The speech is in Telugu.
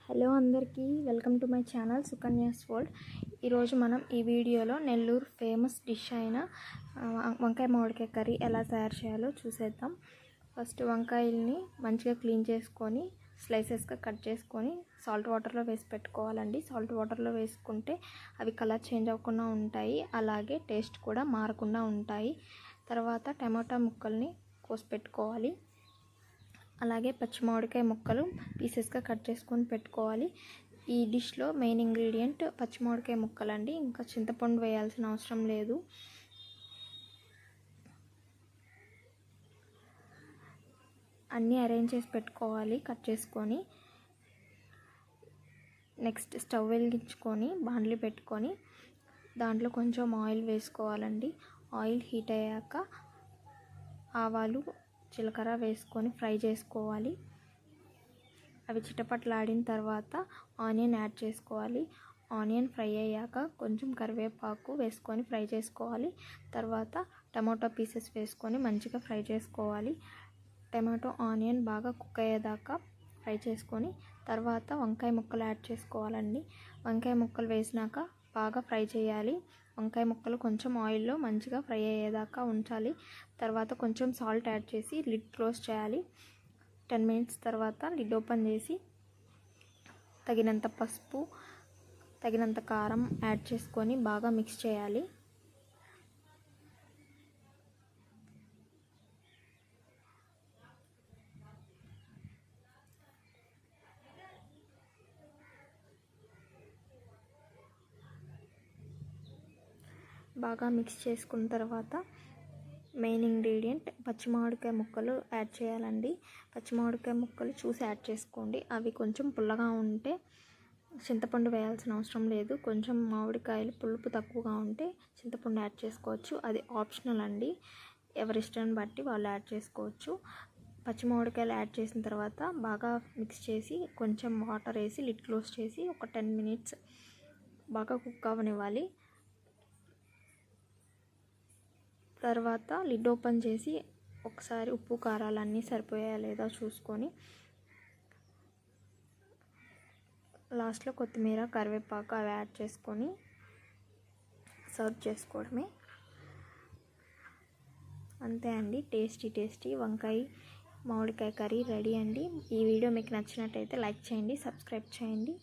హలో అందరికీ welcome to my channel Sukanya's world. ఈరోజు మనం ఈ వీడియోలో నెల్లూరు ఫేమస్ డిష్ అయిన వంకాయ మామిడికాయ కర్రీ ఎలా తయారు చేయాలో చూసేద్దాం. ఫస్ట్ వంకాయల్ని మంచిగా క్లీన్ చేసుకొని స్లైసెస్గా కట్ చేసుకొని సాల్ట్ వాటర్లో వేసి పెట్టుకోవాలండి. సాల్ట్ వాటర్లో వేసుకుంటే అవి కలర్ చేంజ్ అవ్వకుండా ఉంటాయి, అలాగే టేస్ట్ కూడా మారకుండా ఉంటాయి. తర్వాత టమాటా ముక్కల్ని కోసి పెట్టుకోవాలి. అలాగే పచ్చి మామిడికాయ ముక్కలు పీసెస్గా కట్ చేసుకొని పెట్టుకోవాలి. ఈ డిష్లో మెయిన్ ఇంగ్రీడియంట్ పచ్చి మామిడికాయ ముక్కలండి, ఇంకా చింతపండు వేయాల్సిన అవసరం లేదు. అన్నీ అరేంజ్ చేసి పెట్టుకోవాలి కట్ చేసుకొని. నెక్స్ట్ స్టవ్ వెలిగించుకొని బాండ్లీ పెట్టుకొని దాంట్లో కొంచెం ఆయిల్ వేసుకోవాలండి. ఆయిల్ హీట్ అయ్యాక ఆవాలు జీలకర్ర వేసుకొని ఫ్రై చేసుకోవాలి. అవి చిటపట్లాడిన తర్వాత ఆనియన్ యాడ్ చేసుకోవాలి. ఆనియన్ ఫ్రై అయ్యాక కొంచెం కరివేపాకు వేసుకొని ఫ్రై చేసుకోవాలి. తర్వాత టమాటో పీసెస్ వేసుకొని మంచిగా ఫ్రై చేసుకోవాలి. టమాటో ఆనియన్ బాగా కుక్ అయ్యేదాకా ఫ్రై చేసుకొని తర్వాత వంకాయ ముక్కలు యాడ్ చేసుకోవాలండి. వంకాయ ముక్కలు వేసినాక బాగా ఫ్రై చేయాలి. వంకాయ ముక్కలు కొంచెం ఆయిల్లో మంచిగా ఫ్రై అయ్యేదాకా ఉంచాలి. తర్వాత కొంచెం సాల్ట్ యాడ్ చేసి లిడ్ క్లోజ్ చేయాలి. 10 మినిట్స్ తర్వాత లిడ్ ఓపెన్ చేసి తగినంత పసుపు, తగినంత కారం యాడ్ చేసుకొని బాగా మిక్స్ చేయాలి. బాగా మిక్స్ చేసుకున్న తర్వాత మెయిన్ ఇంగ్రీడియంట్ పచ్చి మామిడికాయ ముక్కలు యాడ్ చేయాలండి. పచ్చి మామిడికాయ ముక్కలు చూసి యాడ్ చేసుకోండి. అవి కొంచెం పుల్లగా ఉంటే చింతపండు వేయాల్సిన అవసరం లేదు. కొంచెం మామిడికాయలు పులుపు తక్కువగా ఉంటే చింతపండు యాడ్ చేసుకోవచ్చు. అది ఆప్షనల్ అండి, ఎవరిష్టాన్ని బట్టి వాళ్ళు యాడ్ చేసుకోవచ్చు. పచ్చి మామిడికాయలు యాడ్ చేసిన తర్వాత బాగా మిక్స్ చేసి కొంచెం వాటర్ వేసి లిడ్ క్లోజ్ చేసి ఒక 10 మినిట్స్ బాగా కుక్ అవ్వనివ్వాలి. తర్వాత లిడ్ ఓపెన్ చేసి ఒకసారి ఉప్పు కారాలన్నీ సరిపోయా లేదా చూసుకొని లాస్ట్లో కొత్తిమీర, కరివేపాకు అవి యాడ్ చేసుకొని సర్వ్ చేసుకోవడమే. అంతే అండి, టేస్టీ వంకాయ మామిడికాయ కర్రీ రెడీ అండి. ఈ వీడియో మీకు నచ్చినట్టయితే లైక్ చేయండి, సబ్స్క్రైబ్ చేయండి.